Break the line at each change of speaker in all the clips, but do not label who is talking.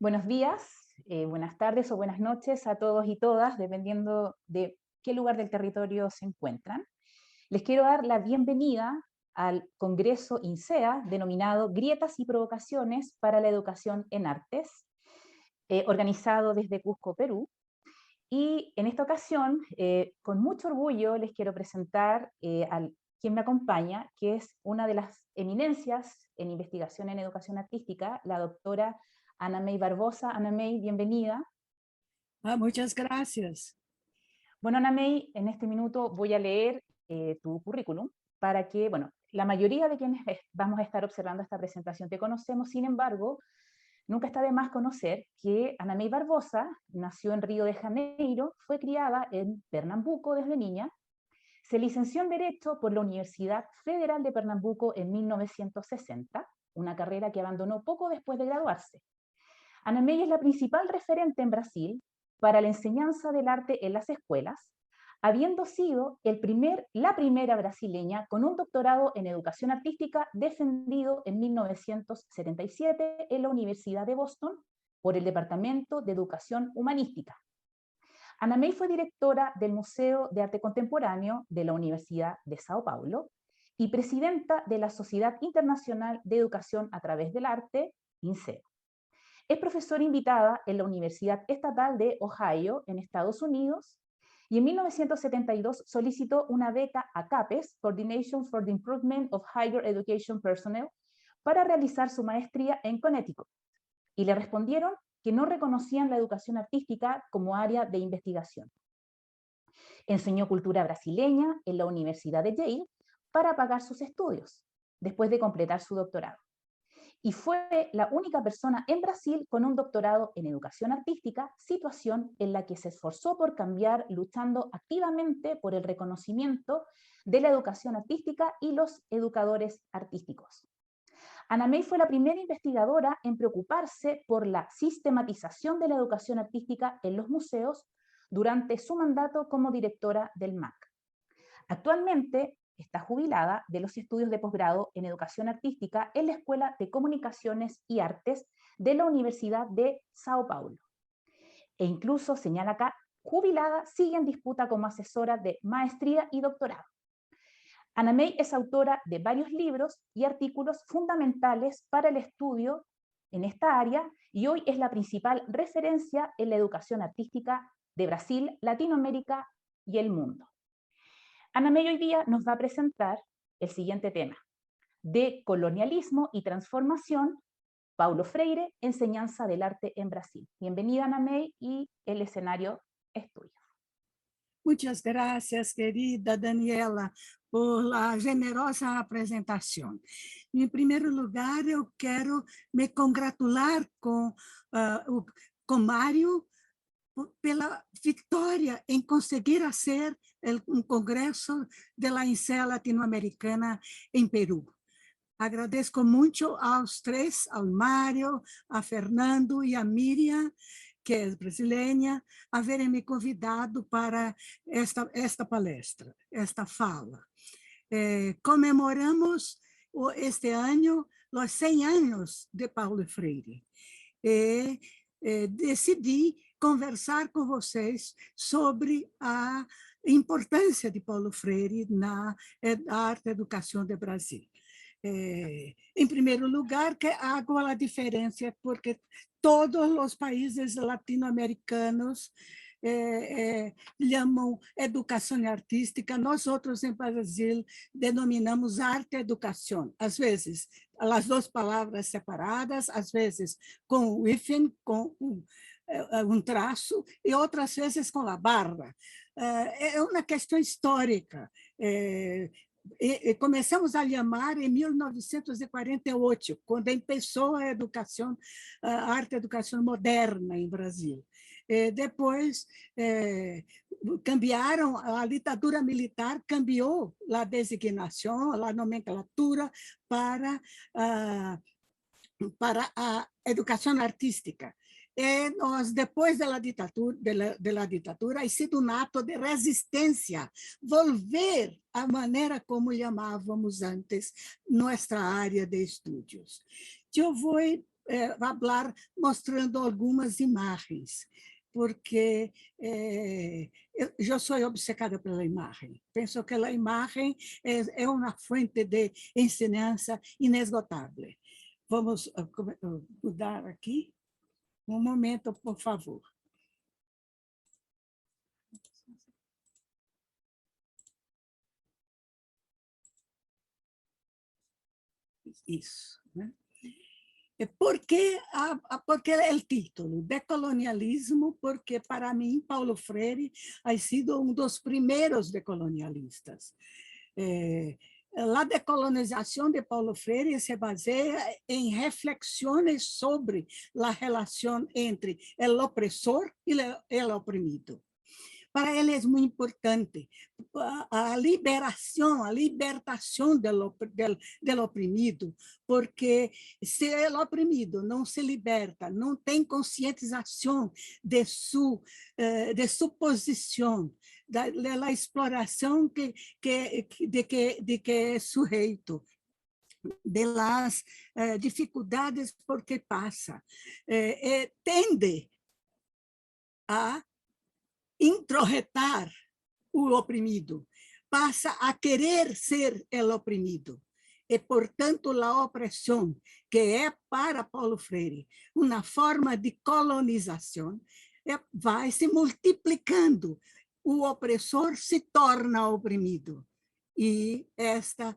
Buenos días, buenas tardes o buenas noches a todos y todas, dependiendo de qué lugar del territorio se encuentran. Les quiero dar la bienvenida al Congreso INSEA, denominado Grietas y Provocaciones para la Educación en Artes, organizado desde Cusco, Perú. Y en esta ocasión, con mucho orgullo, les quiero presentar a quien me acompaña, que es una de las eminencias en investigación en educación artística, la doctora Ana May Barbosa. Ana May, bienvenida.
Muchas gracias.
Bueno, Ana May, en este minuto voy a leer tu currículum para que, bueno, la mayoría de quienes vamos a estar observando esta presentación te conocemos. Sin embargo, nunca está de más conocer que Ana May Barbosa nació en Río de Janeiro, fue criada en Pernambuco desde niña, se licenció en Derecho por la Universidad Federal de Pernambuco en 1960, una carrera que abandonó poco después de graduarse. Ana May es la principal referente en Brasil para la enseñanza del arte en las escuelas, habiendo sido la primera brasileña con un doctorado en educación artística defendido en 1977 en la Universidad de Boston por el Departamento de Educación Humanística. Ana May fue directora del Museo de Arte Contemporáneo de la Universidad de Sao Paulo y presidenta de la Sociedad Internacional de Educación a través del Arte, INSEO. Es profesora invitada en la Universidad Estatal de Ohio, en Estados Unidos, y en 1972 solicitó una beca a CAPES, Coordination for the Improvement of Higher Education Personnel, para realizar su maestría en Connecticut. Y le respondieron que no reconocían la educación artística como área de investigación. Enseñó cultura brasileña en la Universidad de Yale para pagar sus estudios, después de completar su doctorado. Y fue la única persona en Brasil con un doctorado en educación artística, situación en la que se esforzó por cambiar, luchando activamente por el reconocimiento de la educación artística y los educadores artísticos. Ana May fue la primera investigadora en preocuparse por la sistematización de la educación artística en los museos durante su mandato como directora del MAC. Actualmente está jubilada de los estudios de posgrado en educación artística en la Escuela de Comunicaciones y Artes de la Universidad de Sao Paulo. E incluso, señala acá, jubilada, sigue en disputa como asesora de maestría y doctorado. Ana May es autora de varios libros y artículos fundamentales para el estudio en esta área y hoy es la principal referencia en la educación artística de Brasil, Latinoamérica y el mundo. Ana May hoy día nos va a presentar el siguiente tema: de colonialismo y transformación, Paulo Freire, enseñanza del arte en Brasil. Bienvenida, Ana May, y el escenario es tuyo.
Muchas gracias, querida Daniela, por la generosa apresentação. Em primeiro lugar, eu quero me congratular com Mário pela vitória em conseguir fazer um congresso de la INSEA latino-americana em Peru. Agradeço muito aos três, ao Mário, a Fernando e a Miriam, que é brasileira, haverem me convidado para esta palestra, esta fala. Comemoramos este ano os 100 anos de Paulo Freire. Decidi conversar com vocês sobre a importância de Paulo Freire na arte e educação do Brasil. Em primeiro lugar, que hago a diferença, porque todos os países latino-americanos chamam educação artística, nós outros em Brasil denominamos arte e educação. Às vezes, as duas palavras separadas, às vezes com o hífen, com um traço, e outras vezes com a barra. É uma questão histórica. Começamos a chamar em 1948, quando começou a educação, a arte e educação moderna em Brasil. Depois, cambiaram, a ditadura militar cambiou a designação, a nomenclatura para a educação artística. Nós, depois da ditadura, ha sido um ato de resistência, volver à maneira como chamávamos antes nossa área de estudos. Eu vou falar mostrando algumas imagens, porque eu sou obcecada pela imagem. Penso que a imagem é uma fonte de ensinança inesgotável. Vamos mudar aqui? Um momento, por favor. Isso, né? Porque o título, decolonialismo, porque para mim Paulo Freire ha sido um dos primeiros decolonialistas. A decolonização de Paulo Freire se baseia em reflexões sobre a relação entre o opressor e o oprimido. Para ele é muito importante a libertação do oprimido, porque se o oprimido não se liberta, não tem conscientização de sua posição, da exploração de que é sujeito, das dificuldades por que passa, tende a introjetar o oprimido, passa a querer ser o oprimido. E, portanto, a opressão, que é para Paulo Freire uma forma de colonização, vai se multiplicando. O opressor se torna oprimido. E esta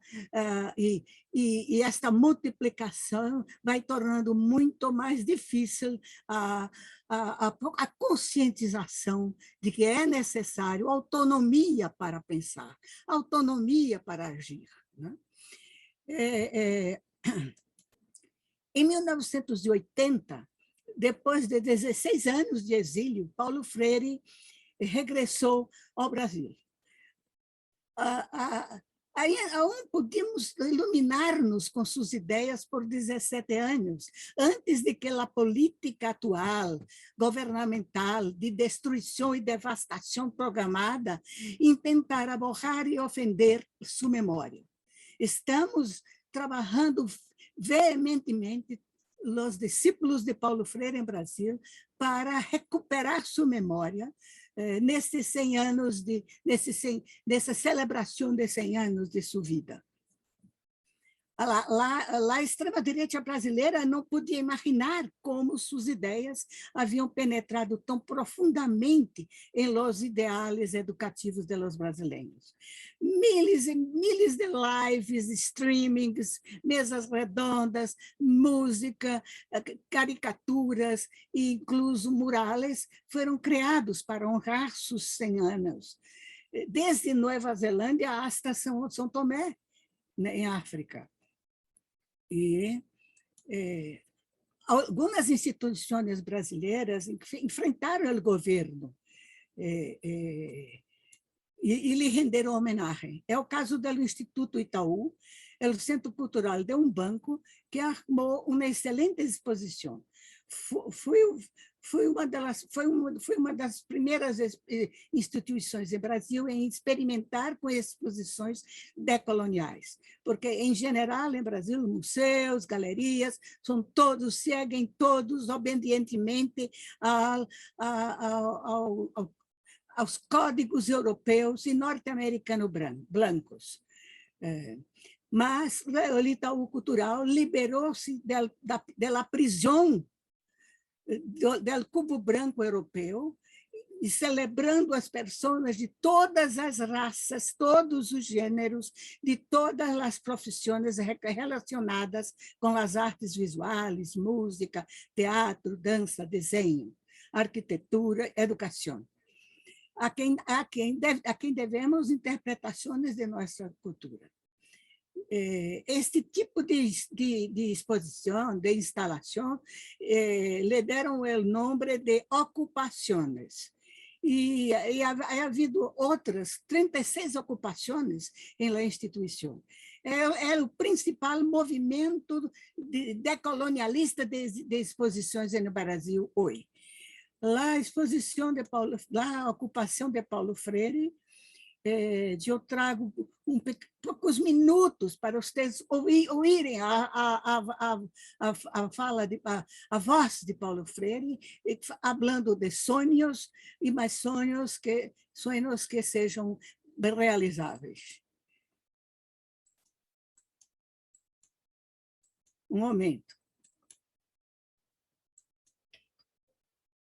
multiplicação vai tornando muito mais difícil a conscientização de que é necessário autonomia para pensar, autonomia para agir, né? Em 1980, depois de 16 anos de exílio, Paulo Freire regressou ao Brasil. Aún podíamos iluminar-nos com suas ideias por 17 anos, antes de que a política atual, governamental, de destruição e devastação programada, intentara borrar e ofender sua memória. Estamos trabalhando veementemente, os discípulos de Paulo Freire em Brasil, para recuperar sua memória, nesses 100 anos, nessa celebração de 100 anos de sua vida. A extrema-direita brasileira não podia imaginar como suas ideias haviam penetrado tão profundamente em los ideais educativos de los brasileiros. Miles e miles de lives, streamings, mesas redondas, música, caricaturas e incluso murales foram criados para honrar seus 100 anos, desde Nova Zelândia hasta São Tomé, em África. E algumas instituições brasileiras enfrentaram o governo e lhe renderam homenagem. É o caso do Instituto Itaú, o Centro Cultural de um banco, que armou uma excelente exposição. Foi uma das primeiras instituições em Brasil em experimentar com exposições decoloniais, porque, em geral, em Brasil, museus, galerias, seguem todos obedientemente aos códigos europeus e norte-americanos brancos. Mas o Itaú Cultural liberou-se da prisão do cubo branco europeu, e celebrando as pessoas de todas as raças, todos os gêneros, de todas as profissões relacionadas com as artes visuais, música, teatro, dança, desenho, arquitetura, educação. A quem devemos interpretações de nossa cultura. Este tipo de exposição, de instalação, lhe deram o nome de ocupações. E ha havido outras 36 ocupações em la instituição. É o principal movimento decolonialista de exposições no Brasil hoje. A ocupação de Paulo Freire eu trago poucos minutos para vocês ouvirem a fala, a voz de Paulo Freire, falando de sonhos e mais sonhos que sejam realizáveis. Um momento.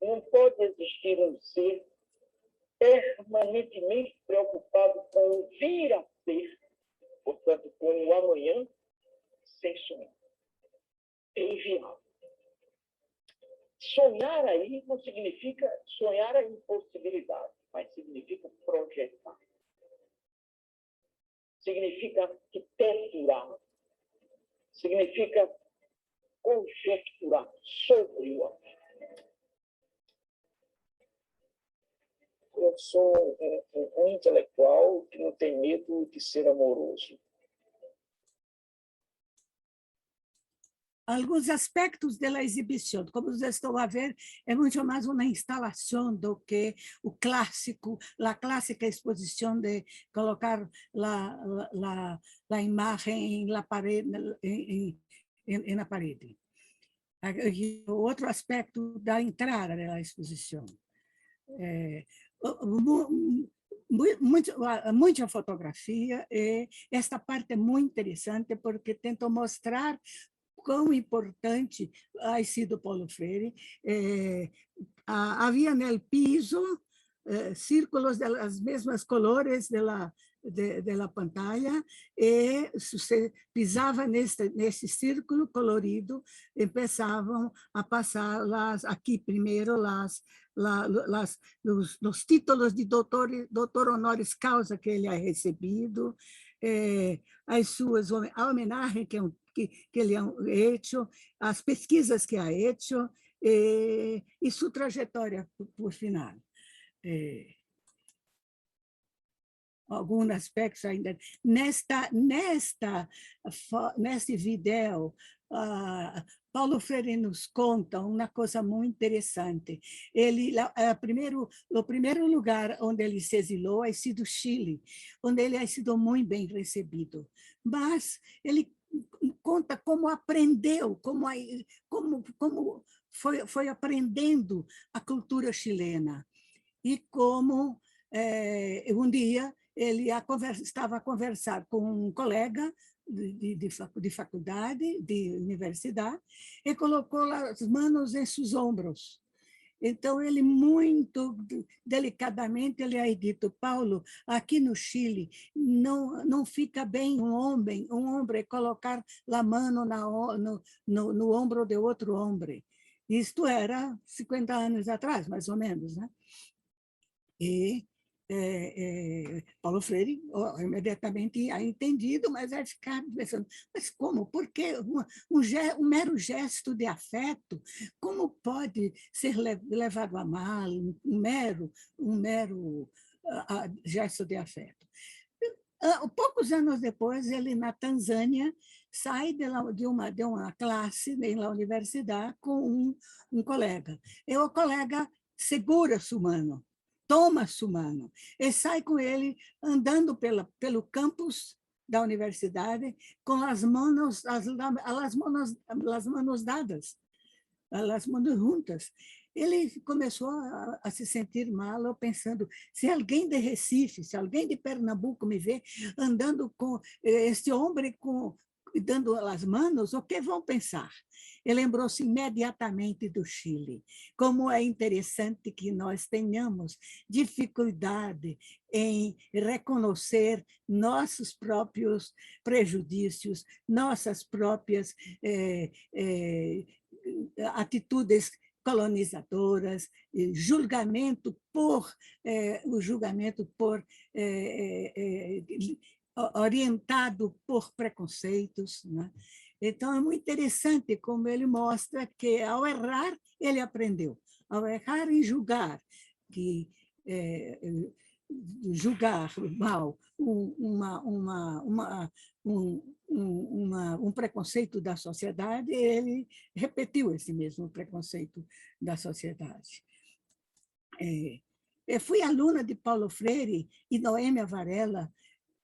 Não pode existir um ser permanentemente preocupado com o vir a ser, portanto, com o amanhã, sem sonhar. É inviável. Sonhar aí não significa sonhar a impossibilidade, mas significa projetar. Significa arquiteturar. Significa conjecturar sobre o amanhã. Eu sou um intelectual que não tem medo de ser amoroso.
Alguns aspectos da exibição, como vocês estão a ver, é muito mais uma instalação do que o clássico, a clássica exposição de colocar a imagem na parede. Na parede. O outro aspecto da entrada da exposição. Muita fotografia, e esta parte é muito interessante porque tento mostrar quão importante ha sido Paulo Freire. Havia no piso círculos das mesmas cores da pantalla, e você pisava nesse círculo colorido, começavam a passar aqui primeiro os títulos de doutor honoris causa que ele ha recebido, as suas homenagens que ele ha feito, as pesquisas que ha feito, e sua trajetória por final. Alguns aspectos ainda. Neste vídeo, Paulo Freire nos conta uma coisa muito interessante. O primeiro lugar onde ele se exilou ha sido Chile, onde ele ha sido muito bem recebido. Mas ele conta como aprendeu, como foi aprendendo a cultura chilena. E como um dia ele estava a conversar com um colega de faculdade, de universidade, e colocou as mãos em seus ombros. Então, ele muito delicadamente ele ha dito: Paulo, aqui no Chile não fica bem um homem colocar a mão no ombro de outro homem. Isto era 50 anos atrás, mais ou menos, né? E Paulo Freire imediatamente ha entendido, mas vai ficar pensando, mas como? Por que um mero gesto de afeto, como pode ser levado a mal um mero gesto de afeto? Poucos anos depois, ele na Tanzânia sai de uma classe na universidade com um colega. E o colega segura sua mão, toma sua mão e sai com ele andando pelo campus da universidade com as mãos dadas, as mãos juntas. Ele começou a se sentir mal, pensando, se alguém de Recife, se alguém de Pernambuco me vê andando com este homem dando as mãos, o que vão pensar? Ele lembrou-se imediatamente do Chile. Como é interessante que nós tenhamos dificuldade em reconhecer nossos próprios prejudícios, nossas próprias atitudes colonizadoras, o julgamento orientado por preconceitos, né? Então, é muito interessante como ele mostra que, ao errar, ele aprendeu. Ao errar e julgar, julgar mal um preconceito da sociedade, ele repetiu esse mesmo preconceito da sociedade. Eu fui aluna de Paulo Freire e Noêmia Varela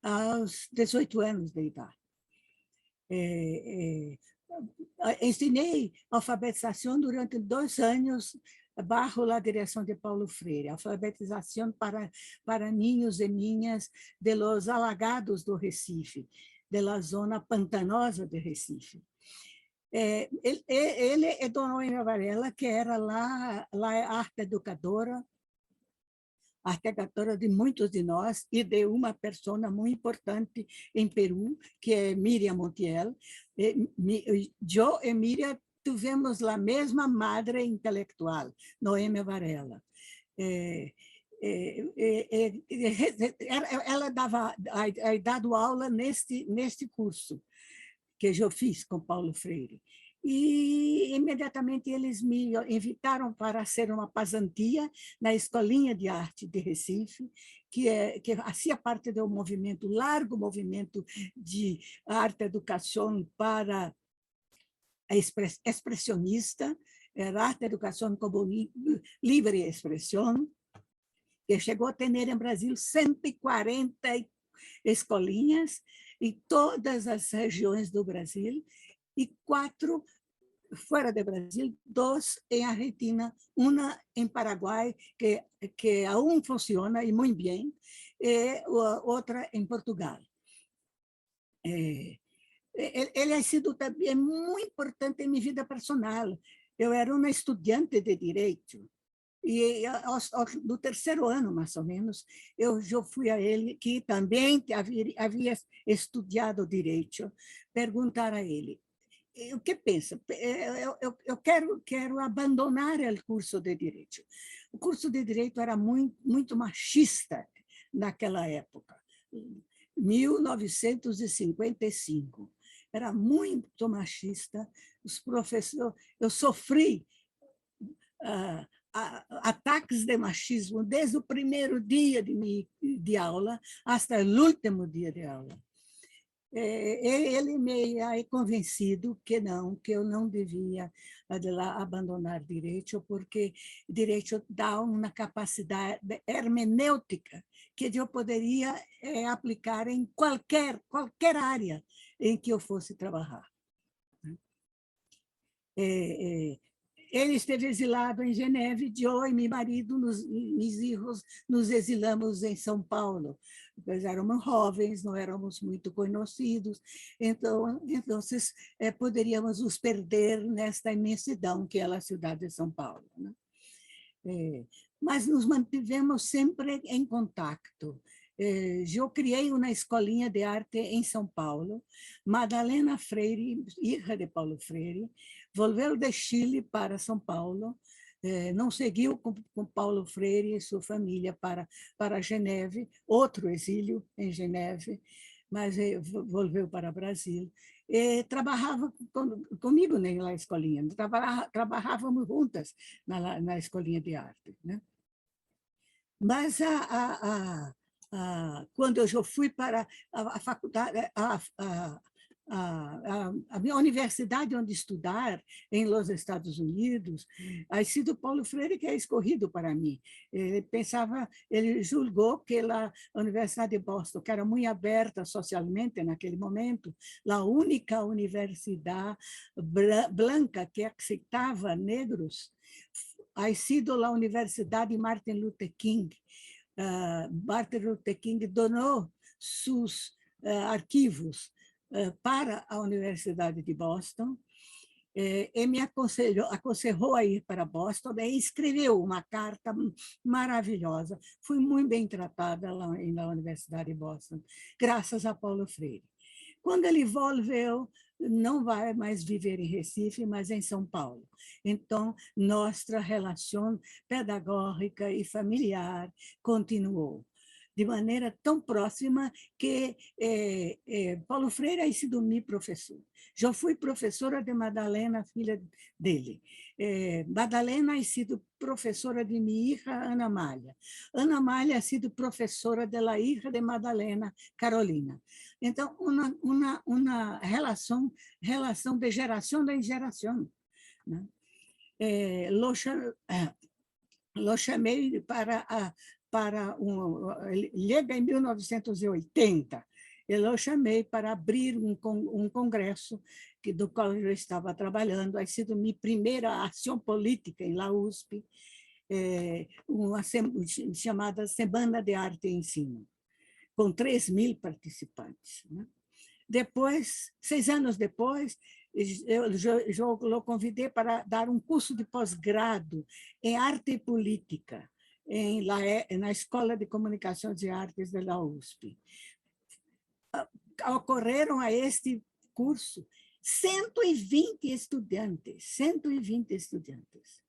aos 18 anos de idade. Ensinei alfabetização durante 2 anos bajo a direção de Paulo Freire, alfabetização para niños e niñas de los alagados do Recife, de la zona pantanosa de Recife. Ele é Dona Noêmia Varela, que era lá arte educadora de muitos de nós e de uma pessoa muito importante em Peru, que é Miriam Montiel. Eu e Miriam tivemos a mesma madre intelectual, Noêmia Varela. Ela ha dado aula neste curso que eu fiz com Paulo Freire. E imediatamente eles me invitaram para ser uma passantia na Escolinha de Arte de Recife, que fazia parte do movimento, largo movimento de arte-educação para a expressionista, era arte-educação como livre expressão, que chegou a ter em Brasil 140 escolinhas em todas as regiões do Brasil, e 4 fora do Brasil, 2 em Argentina, uma em Paraguai, que aún funciona e muito bem, e outra em Portugal. Ele ha sido também muito importante em minha vida personal. Eu era uma estudante de Direito, e no 3º ano, mais ou menos, eu fui a ele, que também havia estudado Direito, perguntar a ele: o que pensa? Eu quero abandonar o curso de Direito. O curso de Direito era muito machista naquela época, 1955. Era muito machista. Os professores, eu sofri ataques de machismo desde o primeiro dia de aula até o último dia de aula. Ele me ha convencido que eu não devia abandonar Direito, porque Direito dá uma capacidade hermenêutica que eu poderia aplicar em qualquer área em que eu fosse trabalhar. Ele esteve exilado em Geneve, eu e meu marido, meus filhos, nos exilamos em São Paulo. Nós éramos jovens, não éramos muito conhecidos, então poderíamos nos perder nesta imensidão que é a cidade de São Paulo, né? Mas nos mantivemos sempre em contato. Eu criei uma escolinha de arte em São Paulo. Madalena Freire, filha de Paulo Freire, voltou de Chile para São Paulo, não seguiu com Paulo Freire e sua família para Geneve, outro exílio em Geneve, mas voltou para o Brasil. Trabalhava comigo na escolinha, trabalhávamos juntas na escolinha de arte, né? Mas quando eu fui para a faculdade, a minha universidade onde estudar, em los Estados Unidos, ha sido Paulo Freire que é escolhido para mim. Ele julgou que a Universidade de Boston, que era muito aberta socialmente naquele momento, a única universidade branca que aceitava negros, ha sido a Universidade Martin Luther King. Martin Luther King donou seus arquivos para a Universidade de Boston, e me aconselhou a ir para Boston, e escreveu uma carta maravilhosa. Fui muito bem tratada lá na Universidade de Boston, graças a Paulo Freire. Quando ele voltou, não vai mais viver em Recife, mas em São Paulo. Então, nossa relação pedagógica e familiar continuou de maneira tão próxima que Paulo Freire ha sido meu professor. Eu fui professora de Madalena, filha dele. Madalena ha sido professora de minha filha, Ana Malha. Ana Malha ha sido professora da filha de Madalena, Carolina. Então, uma relação de geração em geração, né? Lo chamei para ele chega em 1980. Eu chamei para abrir um congresso do qual eu estava trabalhando. Ha sido minha primeira ação política em la USP, uma chamada Semana de Arte e Ensino, com 3.000 participantes. Depois, 6 anos depois, eu o convidei para dar um curso de pós-grado em arte e política na Escola de Comunicações e Artes da USP. Ocorreram a este curso 120 estudantes, 120 estudantes.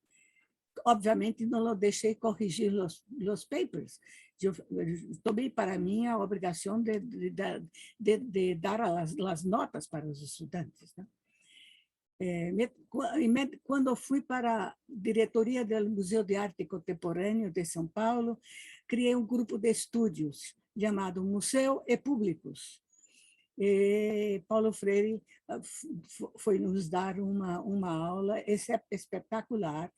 Obviamente, não o deixei corrigir os papers. Eu tomei para mim a obrigação de dar as notas para os estudantes. Quando fui para a diretoria do Museu de Arte Contemporâneo de São Paulo, criei um grupo de estudos chamado Museu e Públicos. Paulo Freire foi nos dar uma aula espetacular,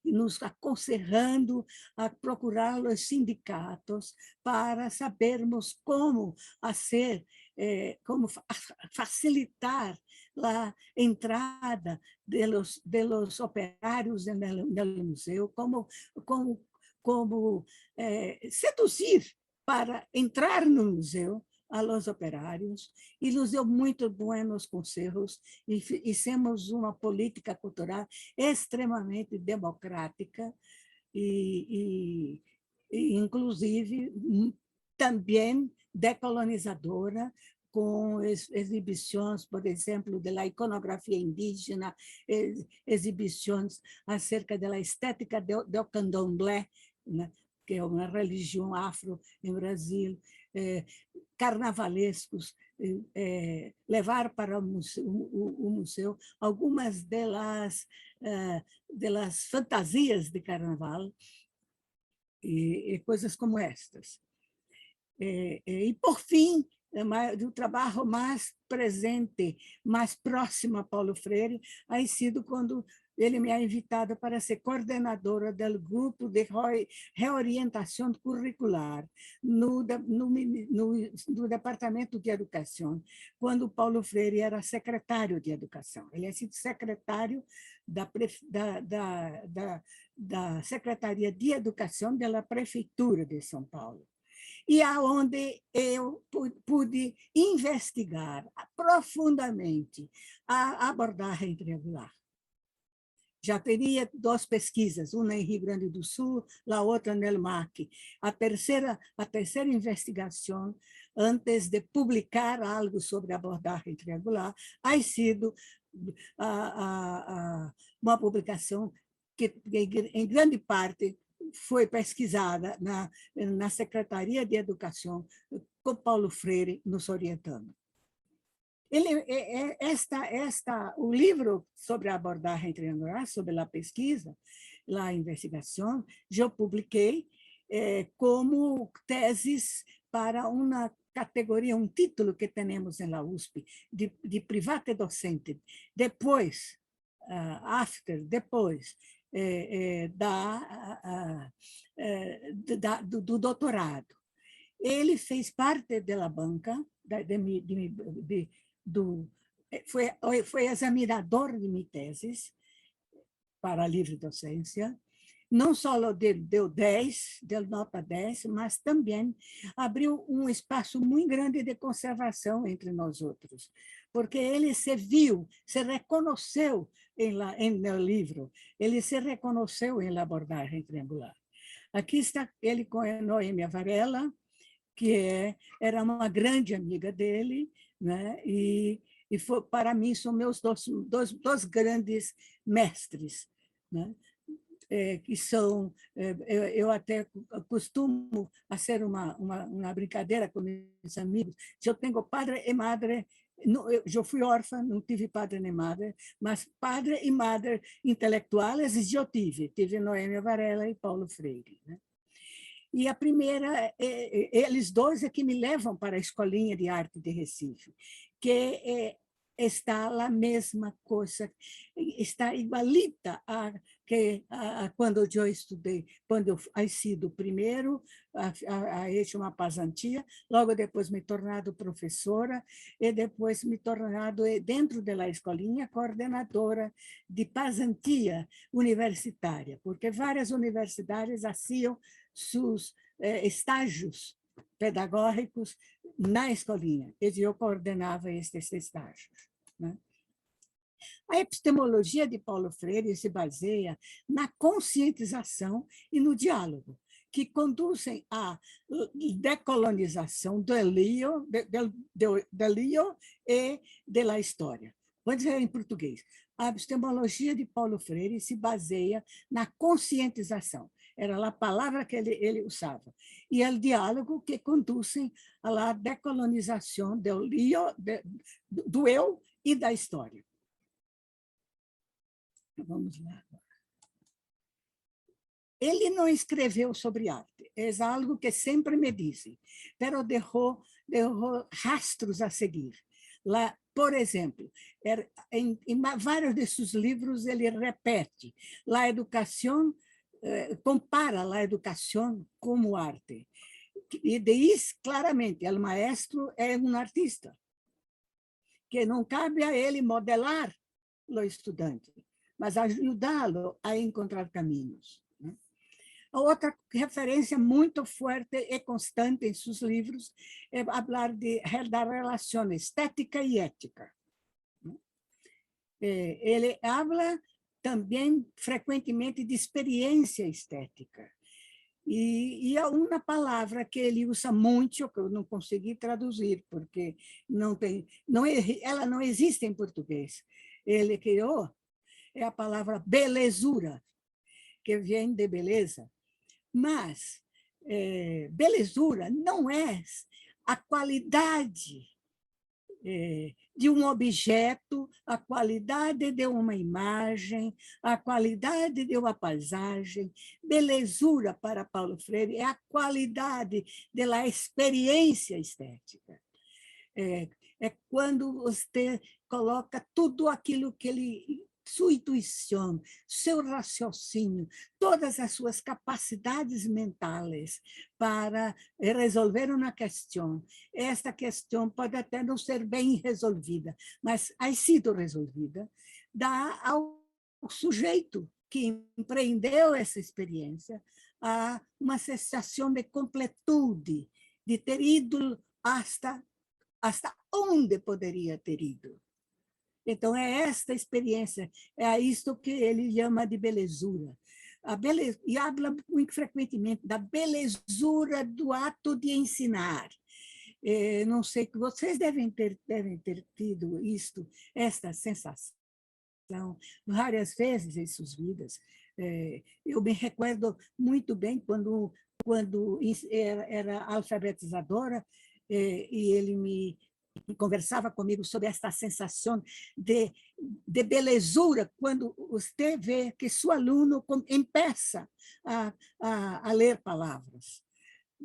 nos aconselhando a procurar os sindicatos para sabermos como facilitar a entrada dos operários no museu, como seduzir para entrar no museu a los operários, e nos deu muito buenos conselhos, e fizemos uma política cultural extremamente democrática e inclusive, também decolonizadora, com exibições, por exemplo, da iconografia indígena, exibições acerca da estética do candomblé, né, que é uma religião afro em Brasil, carnavalescos, levar para o museu algumas delas fantasias de carnaval e coisas como estas. E, por fim, o trabalho mais presente, mais próximo a Paulo Freire, ha sido quando ele me ha invitado para ser coordenadora do grupo de reorientação curricular no Departamento de Educação, quando Paulo Freire era secretário de Educação. Ele ha sido secretário da Secretaria de Educação da Prefeitura de São Paulo. E aonde eu pude investigar profundamente a abordagem triangular. Já teria 2 pesquisas, uma em Rio Grande do Sul, a outra no MAC. A terceira investigação, antes de publicar algo sobre a abordagem triangular, ha sido uma publicação que, em grande parte, foi pesquisada na Secretaria de Educação, com Paulo Freire nos orientando. O livro sobre a abordagem triangular, sobre a pesquisa, a investigação, eu publiquei como teses para uma categoria, um título que temos na USP, de private docente, depois, depois do doutorado. Ele fez parte da banca, foi examinador de minha tese para a livre docência, não só deu 10, deu nota 10, mas também abriu um espaço muito grande de conservação entre nós outros, porque ele se reconheceu no livro, ele se reconheceu em abordagem triangular. Aqui está ele com a Noêmia Varela, que era uma grande amiga dele, né? E para mim são meus dois grandes mestres, né? Que são, eu até costumo fazer uma brincadeira com meus amigos. Eu tenho padre e madre, eu fui órfã, não tive padre nem madre, mas padre e madre intelectuais eu tive Noêmia Varela e Paulo Freire, né? E a primeira, eles dois é que me levam para a Escolinha de Arte de Recife, que está a mesma coisa, está igualita a que quando eu estudei, quando eu sido primeiro a hecho uma pasantía, logo depois me tornado professora e depois me tornado dentro da escolinha coordenadora de pasantía universitária, porque várias universidades faziam seus estágios pedagógicos na escolinha, e eu coordenava estes estágios, né? A epistemologia de Paulo Freire se baseia na conscientização e no diálogo, que conduzem à decolonização do lío e da história. Vou dizer em português. A epistemologia de Paulo Freire se baseia na conscientização. Era a palavra que ele usava. E o diálogo que conduzem à decolonização do eu e da história. Vamos lá. Ele não escreveu sobre arte, é algo que sempre me dizem, mas deixou rastros a seguir. Lá, por exemplo, em vários de seus livros ele repete, a educação, compara a educação como arte. E diz claramente, o maestro é um artista, que não cabe a ele modelar o estudante, mas ajudá-lo a encontrar caminhos. Outra referência muito forte e constante em seus livros é falar da relação estética e ética. Ele fala também frequentemente de experiência estética. E há uma palavra que ele usa muito, que eu não consegui traduzir, porque ela não existe em português. Ele criou a palavra belezura, que vem de beleza. Mas belezura não é a qualidade de um objeto, a qualidade de uma imagem, a qualidade de uma paisagem. Belezura, para Paulo Freire, é a qualidade da experiência estética. É quando você coloca tudo aquilo que ele... sua intuição, seu raciocínio, todas as suas capacidades mentais para resolver uma questão. Esta questão pode até não ser bem resolvida, mas ha sido resolvida, dá ao sujeito que empreendeu essa experiência uma sensação de completude, de ter ido hasta onde poderia ter ido. Então, é esta experiência, é isto que ele chama de belezura. E habla muito frequentemente da belezura do ato de ensinar. Não sei, que vocês devem ter tido esta sensação várias vezes em suas vidas. Eu me recordo muito bem quando era alfabetizadora, e ele conversava comigo sobre esta sensação de belezura quando você vê que seu aluno começa a ler palavras.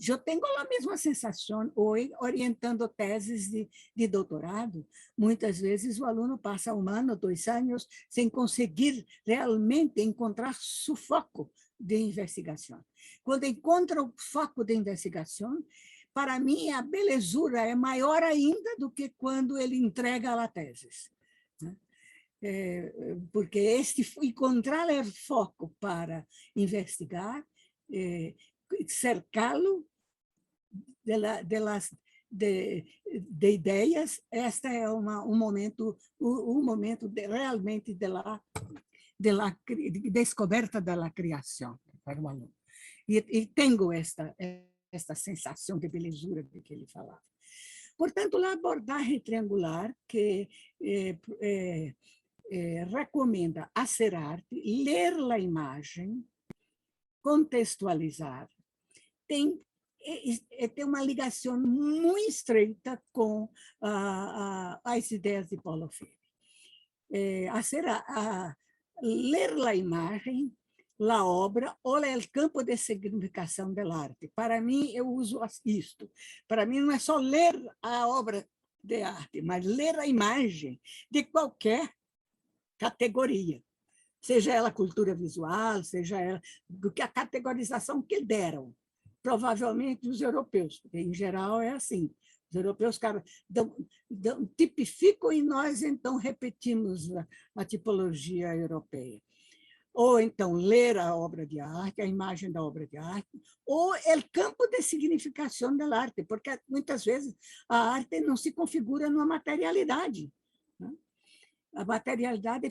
Eu tenho a mesma sensação hoje, orientando teses de doutorado. Muitas vezes o aluno passa 1 ano, 2 anos, sem conseguir realmente encontrar seu foco de investigação. Quando encontra o foco de investigação, para mim, a belezura é maior ainda do que quando ele entrega a tese. Porque encontrar o foco para investigar, cercá-lo de ideias, este é um momento realmente de descoberta da criação para o aluno. E tenho esta sensação de belezura de que ele falava. Portanto, a abordagem triangular que recomenda fazer arte, ler a imagem, contextualizar, tem uma ligação muito estreita com as ideias de Paulo Freire. Ler a imagem, a obra ou o campo de significação da arte. Para mim, eu uso isto. Para mim, não é só ler a obra de arte, mas ler a imagem de qualquer categoria. seja ela cultura visual, seja ela do que a categorização que deram, provavelmente os europeus, porque, em geral, é assim. Os europeus tipificam e nós, então, repetimos a tipologia europeia. Ou, então, ler a obra de arte, a imagem da obra de arte, ou o campo de significação da arte, porque, muitas vezes, a arte não se configura numa materialidade. A materialidade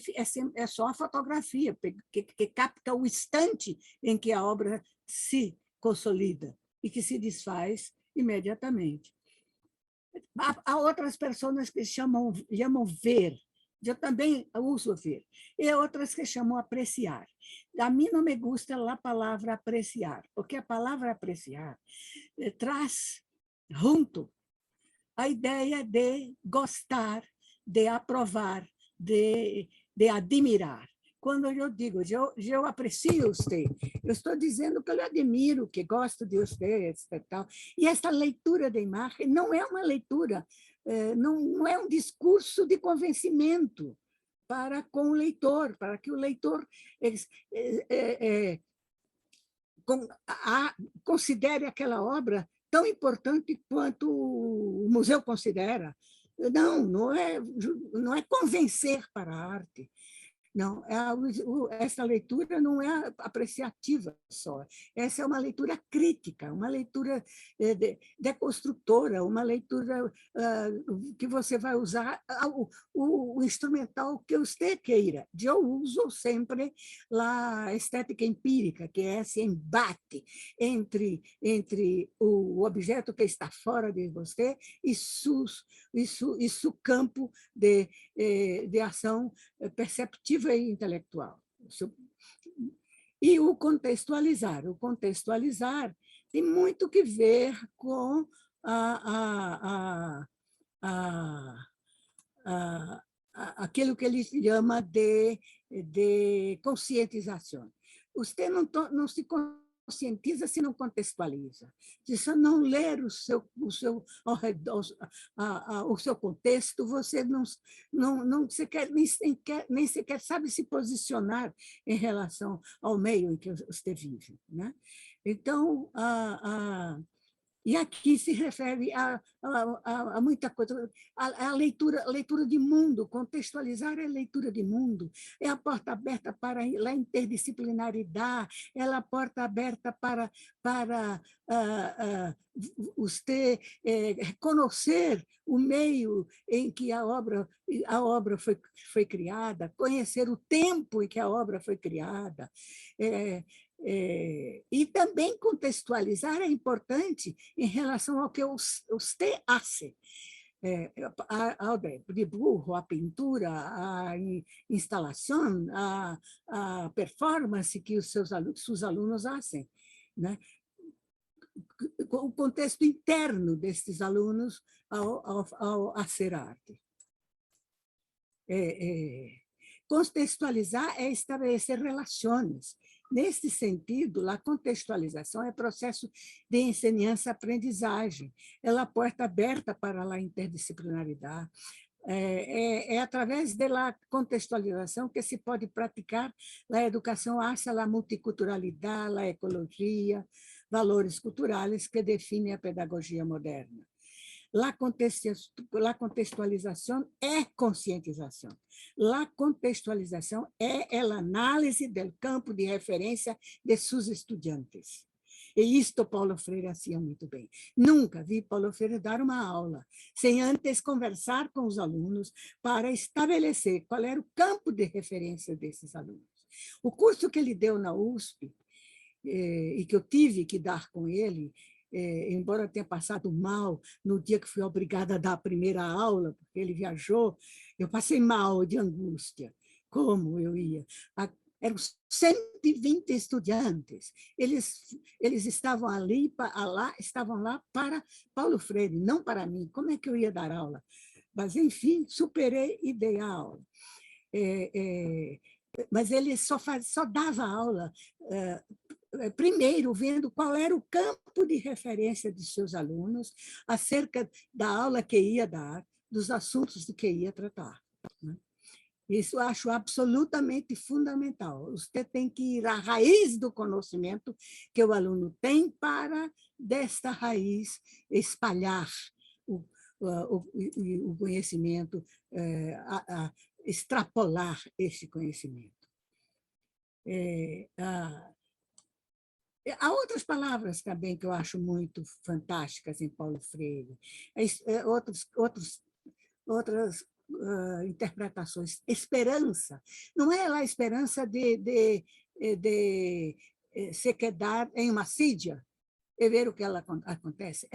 é só a fotografia, que capta o instante em que a obra se consolida e que se desfaz imediatamente. Há outras pessoas que chamam ver, eu também uso ver, e outras que chamam apreciar. A mim não me gusta a palavra apreciar, porque a palavra apreciar traz junto a ideia de gostar, de aprovar, de admirar. Quando eu digo, eu aprecio você, eu estou dizendo que eu admiro, que gosto de você, etc. E essa leitura de imagem não é uma leitura, não é um discurso de convencimento para com o leitor, para que o leitor considere aquela obra tão importante quanto o museu considera. Não é convencer para a arte. Não, essa leitura não é apreciativa só. Essa é uma leitura crítica, uma leitura deconstrutora, uma leitura que você vai usar o instrumental que você queira. Eu uso sempre a estética empírica, que é esse embate entre o objeto que está fora de você e seu campo de ação perceptiva e intelectual. E o contextualizar. O contextualizar tem muito que ver com aquilo que ele chama de conscientização. Você não se conscientiza se não contextualiza. Se você não ler o seu contexto, você nem sequer sabe se posicionar em relação ao meio em que você vive, né? Então, e aqui se refere a muita coisa. A leitura de mundo, contextualizar a leitura de mundo, é a porta aberta para a interdisciplinaridade, é a porta aberta para você conhecer o meio em que a obra foi criada, conhecer o tempo em que a obra foi criada. E também contextualizar é importante em relação ao que você hace. Ao dibujo, a pintura, a instalação, a performance que os seus alunos fazem, né? O contexto interno destes alunos ao fazer arte. Contextualizar é estabelecer relações. Nesse sentido, a contextualização é processo de ensinança-aprendizagem, é a porta aberta para a interdisciplinaridade. É através da contextualização que se pode praticar a educação hacia a multiculturalidade, a ecologia, valores culturais que definem a pedagogia moderna. La contextualização é conscientização. La contextualização é a análise do campo de referência de seus estudantes. E isto Paulo Freire fazia muito bem. Nunca vi Paulo Freire dar uma aula sem antes conversar com os alunos para estabelecer qual era o campo de referência desses alunos. O curso que ele deu na USP, e que eu tive que dar com ele, embora eu tenha passado mal no dia que fui obrigada a dar a primeira aula, porque ele viajou, eu passei mal de angústia. Como eu ia? Eram 120 estudantes. Eles estavam estavam lá para Paulo Freire, não para mim. Como é que eu ia dar aula? Mas, enfim, superei e dei a aula. Mas ele só dava aula primeiro vendo qual era o campo de referência de seus alunos acerca da aula que ia dar, dos assuntos de que ia tratar, né? Isso eu acho absolutamente fundamental. Você tem que ir à raiz do conhecimento que o aluno tem para, desta raiz, espalhar o, o conhecimento, extrapolar este conhecimento. Há outras palavras também que eu acho muito fantásticas em Paulo Freire, outras interpretações. Esperança, não é a esperança de se quedar em uma sídia e ver o que ela acontece.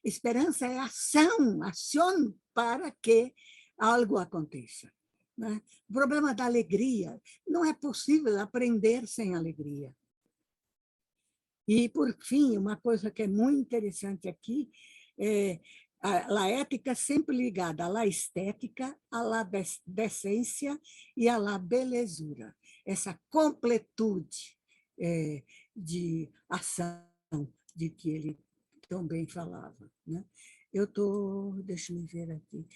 Esperança é ação para que algo aconteça. Né? O problema da alegria, não é possível aprender sem alegria. E, por fim, uma coisa que é muito interessante aqui é a ética sempre ligada à estética, à decência e à belezura. Essa completude de ação de que ele tão bem falava. Né? Deixa eu ver aqui.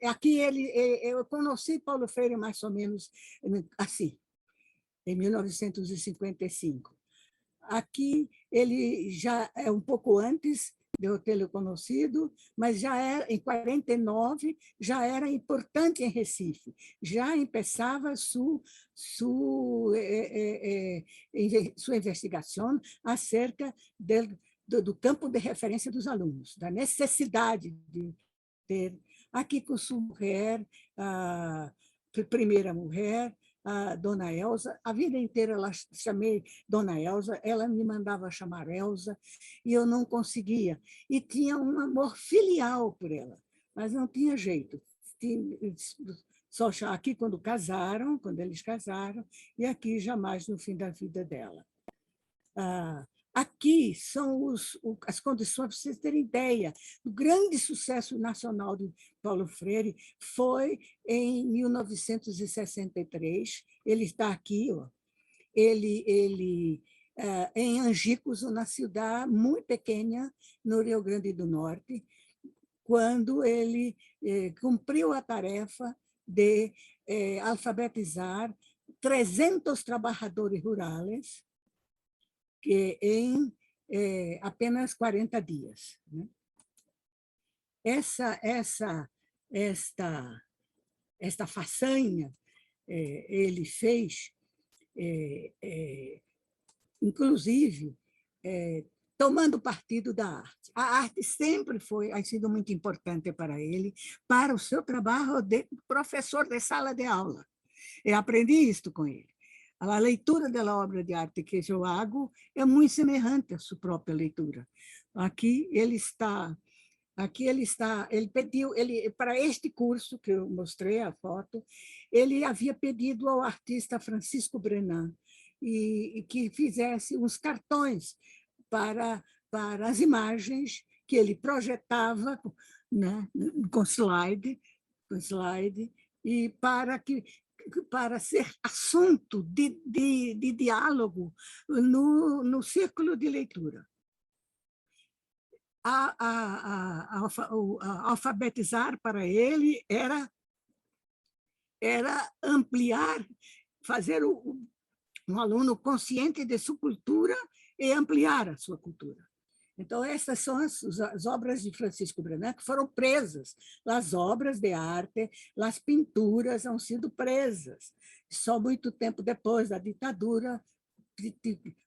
Aqui eu conheci Paulo Freire mais ou menos assim, em 1955. Aqui ele já é um pouco antes de eu tê-lo conhecido, mas já era, em 49, já era importante em Recife, já começava sua investigação acerca do campo de referência dos alunos, da necessidade de ter, aqui com sua mulher, a primeira mulher, a dona Elza, a vida inteira ela chamei dona Elza, ela me mandava chamar Elza, e eu não conseguia. E tinha um amor filial por ela, mas não tinha jeito. Só aqui quando eles casaram, e aqui jamais no fim da vida dela. Aqui são as condições, para vocês terem ideia. O grande sucesso nacional de Paulo Freire foi em 1963. Ele está aqui, ó. Ele em Angicos, uma cidade muito pequena, no Rio Grande do Norte, quando ele cumpriu a tarefa de alfabetizar 300 trabalhadores rurais, que em apenas 40 dias. Né? Esta façanha ele fez, inclusive, tomando partido da arte. A arte sempre ha sido muito importante para ele, para o seu trabalho de professor de sala de aula. Eu aprendi isto com ele. A leitura da obra de arte que eu hago é muito semelhante à sua própria leitura. Aqui ele pediu, para este curso que eu mostrei a foto, ele havia pedido ao artista Francisco Brenan e que fizesse uns cartões para as imagens que ele projetava, né, com slide, e para ser assunto de diálogo no círculo de leitura. Alfabetizar para ele era ampliar, fazer um aluno consciente de sua cultura e ampliar a sua cultura. Então, essas são as obras de Francisco Brenan que foram presas. As obras de arte, as pinturas han sido presas. Só muito tempo depois da ditadura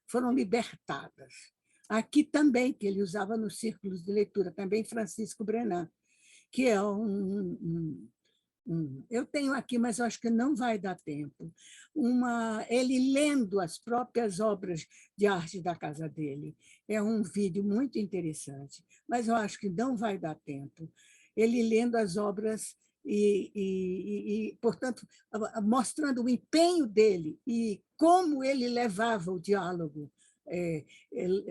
foram libertadas. Aqui também, que ele usava nos círculos de leitura, também Francisco Brenan, que é eu tenho aqui, mas eu acho que não vai dar tempo. Ele lendo as próprias obras de arte da casa dele. É um vídeo muito interessante, mas eu acho que não vai dar tempo. Ele lendo as obras portanto, mostrando o empenho dele e como ele levava o diálogo,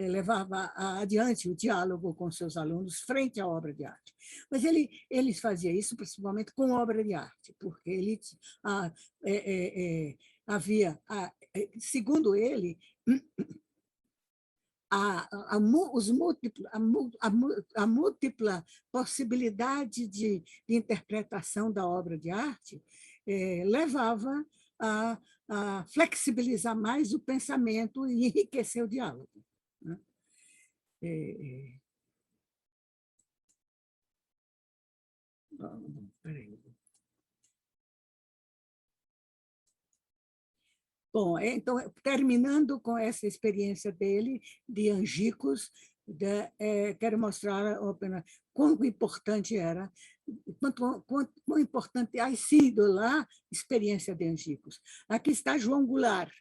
levava adiante o diálogo com seus alunos frente à obra de arte. Mas ele fazia isso principalmente com obra de arte, porque ele havia, segundo ele, a múltipla possibilidade de interpretação da obra de arte levava a flexibilizar mais o pensamento e enriquecer o diálogo, né? Peraí. Bom, então, terminando com essa experiência dele, de Angicos, quero mostrar quão importante era, quão importante ha sido lá a experiência de Angicos. Aqui está João Goulart,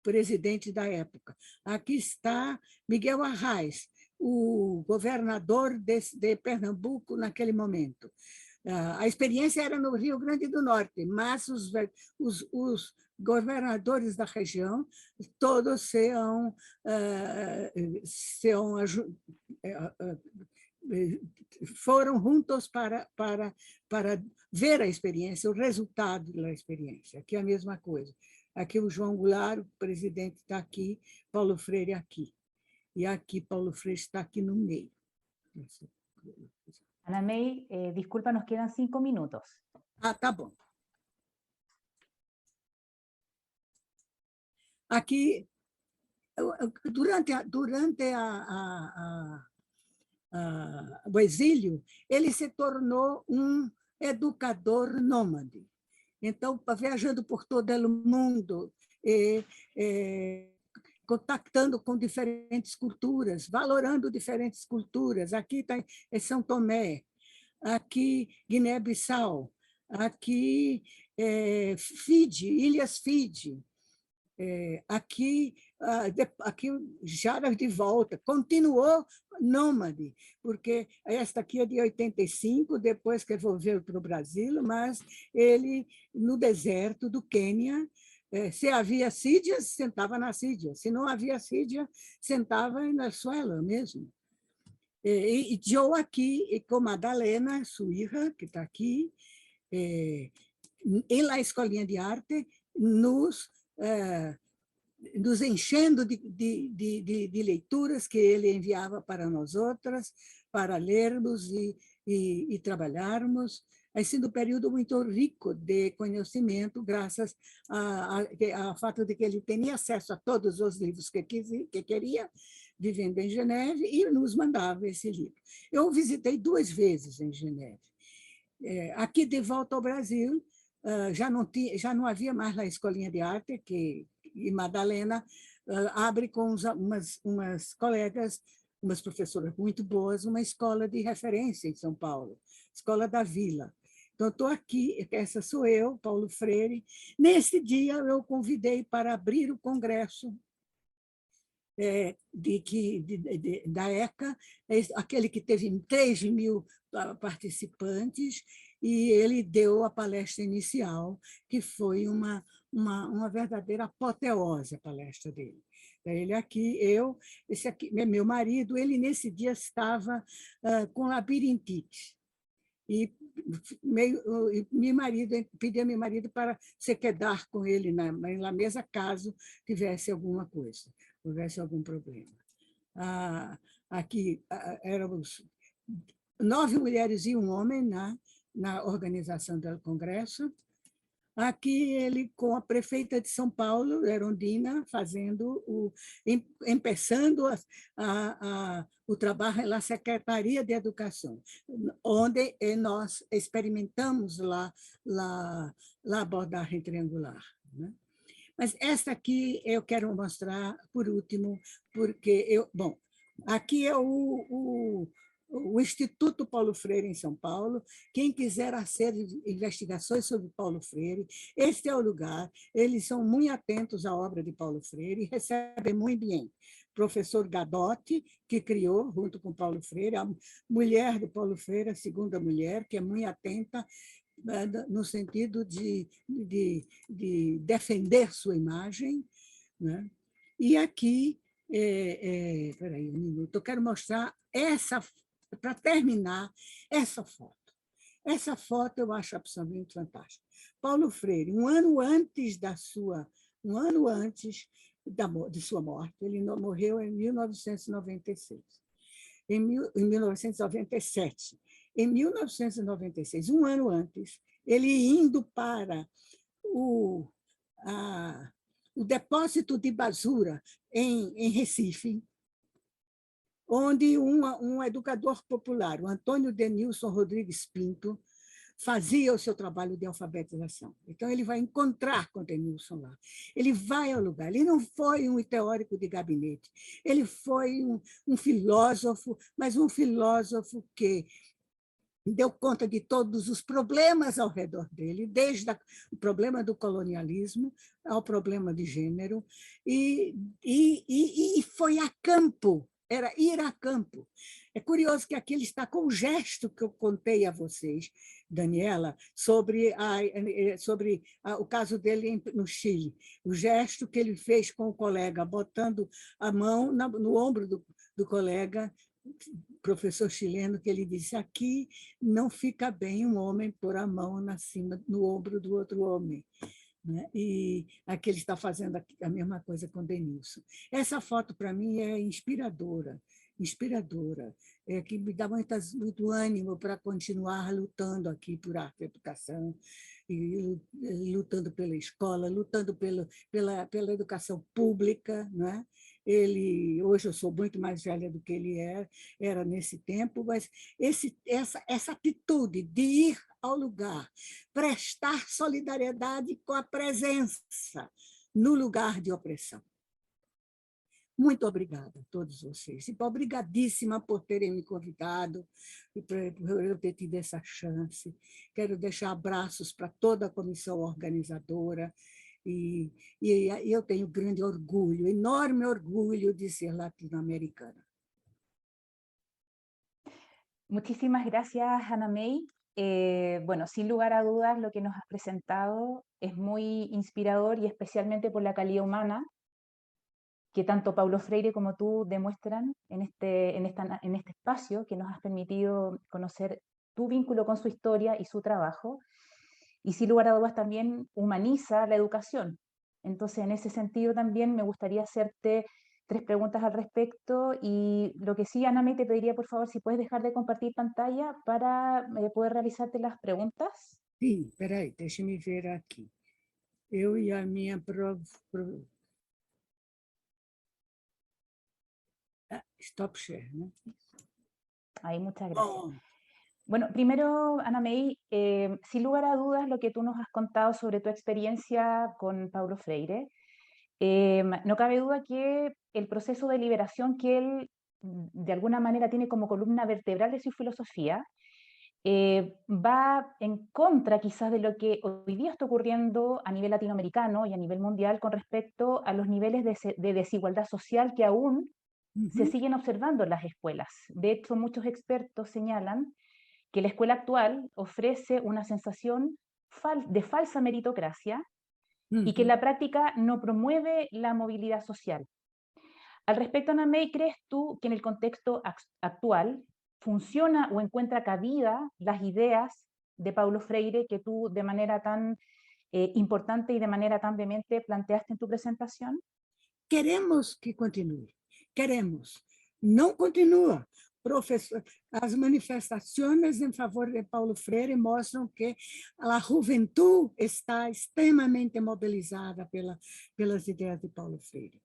presidente da época. Aqui está Miguel Arraes, o governador de Pernambuco naquele momento. A experiência era no Rio Grande do Norte, mas os governadores da região todos foram juntos para ver a experiência, o resultado da experiência. Aqui é a mesma coisa. Aqui o João Goulart, o presidente, está aqui, Paulo Freire aqui. E aqui Paulo Freire está aqui no meio.
Ana May, disculpa, nos quedan 5 minutos.
Ah, tá bom. Aqui, durante o exílio, ele se tornou um educador nômade. Então, viajando por todo o mundo, contactando com diferentes culturas, valorando diferentes culturas. Aqui está São Tomé, aqui Guiné-Bissau, aqui Fiji, Ilhas Fiji, aqui já de volta, continuou nômade, porque esta aqui é de 85, depois que veio para o Brasil, mas ele, no deserto do Quênia, se havia sídia, sentava na sídia, se não havia sídia, sentava na suela mesmo. E Joe aqui, com Madalena, sua irmã, que está aqui, em la escolinha de arte, nos enchendo de leituras que ele enviava para nós outras, para lermos e trabalharmos. Ha sido um período muito rico de conhecimento, graças ao fato de que ele tinha acesso a todos os livros que queria, vivendo em Geneve, e nos mandava esse livro. Eu visitei 2 vezes em Geneve. Aqui, de volta ao Brasil, já não havia mais a escolinha de arte, e Madalena abre com umas colegas, umas professoras muito boas, uma escola de referência em São Paulo, Escola da Vila. Então, estou aqui, essa sou eu, Paulo Freire. Nesse dia, eu convidei para abrir o congresso da ECA, aquele que teve 3.000 participantes, e ele deu a palestra inicial, que foi uma verdadeira apoteose, a palestra dele. Ele aqui, esse aqui, meu marido, ele nesse dia estava com labirintite. E pedi a meu marido para se quedar com ele na mesa, caso tivesse alguma coisa, houvesse algum problema. Aqui éramos 9 mulheres e 1 homem na organização do congresso. Aqui ele com a prefeita de São Paulo, Erundina, começando o trabalho na Secretaria de Educação, onde nós experimentamos lá a abordagem triangular, né? Mas esta aqui eu quero mostrar por último, porque aqui é o Instituto Paulo Freire, em São Paulo. Quem quiser fazer investigações sobre Paulo Freire, este é o lugar. Eles são muito atentos à obra de Paulo Freire e recebem muito bem. Professor Gadotti, que criou, junto com Paulo Freire, a mulher do Paulo Freire, a segunda mulher, que é muito atenta no sentido de defender sua imagem, né? E aqui, espera aí um minuto, eu quero mostrar para terminar, essa foto. Essa foto eu acho absolutamente fantástica. Paulo Freire, um ano antes de sua morte, ele morreu em 1996. Em 1997. Em 1996, um ano antes, ele indo para o depósito de basura em Recife, onde um educador popular, o Antônio Denilson Rodrigues Pinto, fazia o seu trabalho de alfabetização. Então, ele vai encontrar com o Denilson lá. Ele vai ao lugar. Ele não foi um teórico de gabinete, ele foi um filósofo, mas um filósofo que deu conta de todos os problemas ao redor dele, desde o problema do colonialismo ao problema de gênero, e foi a campo, era ir a campo. É curioso que aqui ele está com o gesto que eu contei a vocês, Daniela, sobre o caso dele no Chile, o gesto que ele fez com o colega, botando a mão no ombro do colega, professor chileno, que ele disse: aqui não fica bem um homem pôr a mão no ombro do outro homem. Né? E aqui ele está fazendo a mesma coisa com Denilson. Essa foto, para mim, é inspiradora, que me dá muito ânimo para continuar lutando aqui por arte e educação, e lutando pela escola, lutando pela educação pública. Não é? Hoje eu sou muito mais velha do que ele era nesse tempo, mas essa atitude de ir ao lugar, prestar solidariedade com a presença no lugar de opressão. Muito obrigada a todos vocês. E obrigadíssima por terem me convidado e por eu ter tido essa chance. Quero deixar abraços para toda a comissão organizadora. E eu tenho grande orgulho, enorme orgulho de ser latino-americana.
Muchísimas gracias, Ana May. Bueno, sin lugar a dudas, lo que nos has presentado es muy inspirador, y especialmente por la calidad humana que tanto Paulo Freire como tú demuestran en este espacio, que nos has permitido conocer tu vínculo con su historia y su trabajo, y sin lugar a dudas también humaniza la educación. Entonces, en ese sentido también me gustaría hacerte 3 preguntas al respecto, y lo que sí, Ana May, te pediría por favor si puedes dejar de compartir pantalla para poder realizarte las preguntas.
Sim, espera aí, deixa-me ver aqui. Eu e a minha stop share, ¿no?
Ahí, muchas gracias. Bueno, primero, Ana May, sin lugar a dudas, lo que tú nos has contado sobre tu experiencia con Paulo Freire, no cabe duda que el proceso de liberación que él, de alguna manera, tiene como columna vertebral de su filosofía, va en contra quizás de lo que hoy día está ocurriendo a nivel latinoamericano y a nivel mundial con respecto a los niveles de desigualdad social que aún se siguen observando en las escuelas. De hecho, muchos expertos señalan que la escuela actual ofrece una sensación de falsa meritocracia y que en la práctica no promueve la movilidad social. Al respecto, Ana May, ¿crees tú que en el contexto actual funciona o encuentra cabida las ideas de Paulo Freire que tú de manera tan importante y de manera tan vehemente planteaste en tu presentación?
Queremos que continue, queremos. Não continua. As manifestações em favor de Paulo Freire mostram que a juventude está extremamente mobilizada pelas ideias de Paulo Freire.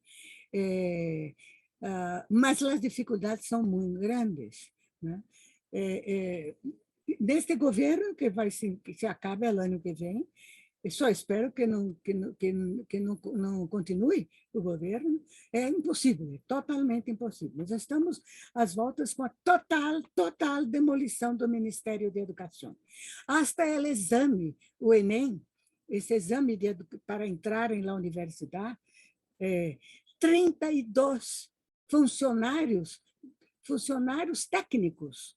Mas as dificuldades são muito grandes. Né? Neste governo, que se acaba o ano que vem, eu só espero que não continue o governo. É impossível, é totalmente impossível. Nós estamos às voltas com a total demolição do Ministério da Educação. Hasta o exame, o Enem, esse exame para entrar na universidade, 32 funcionários técnicos,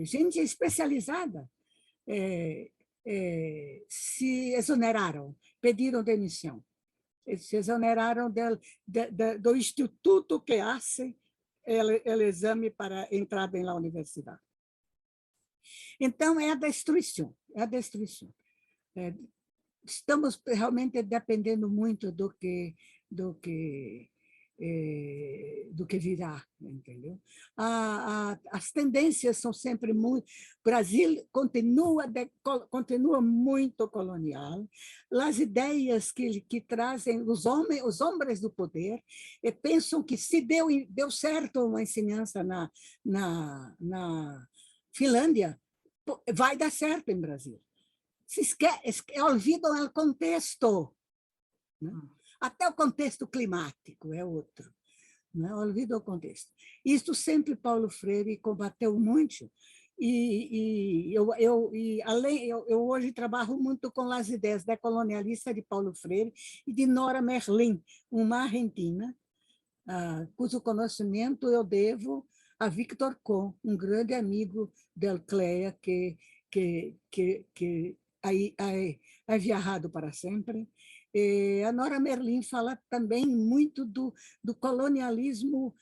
gente especializada, se exoneraram, pediram demissão. Se exoneraram do instituto que faz o exame para entrada na universidade. Então, é a destruição, é a destruição. Estamos realmente dependendo muito do que do que virá, entendeu? As tendências são sempre muito... O Brasil continua muito colonial. As ideias que trazem os homens do poder pensam que se deu certo uma ensinança na Finlândia, vai dar certo em Brasil. Olvidam o contexto, né? Até o contexto climático é outro. Não olvida o contexto. Isso sempre Paulo Freire combateu muito. Eu hoje trabalho muito com as ideias decolonialistas de Paulo Freire e de Nora Merlin, uma argentina, cujo conhecimento eu devo a Victor Kohn, um grande amigo del Clea, que ha viajado para sempre. A Nora Merlin fala também muito do colonialismo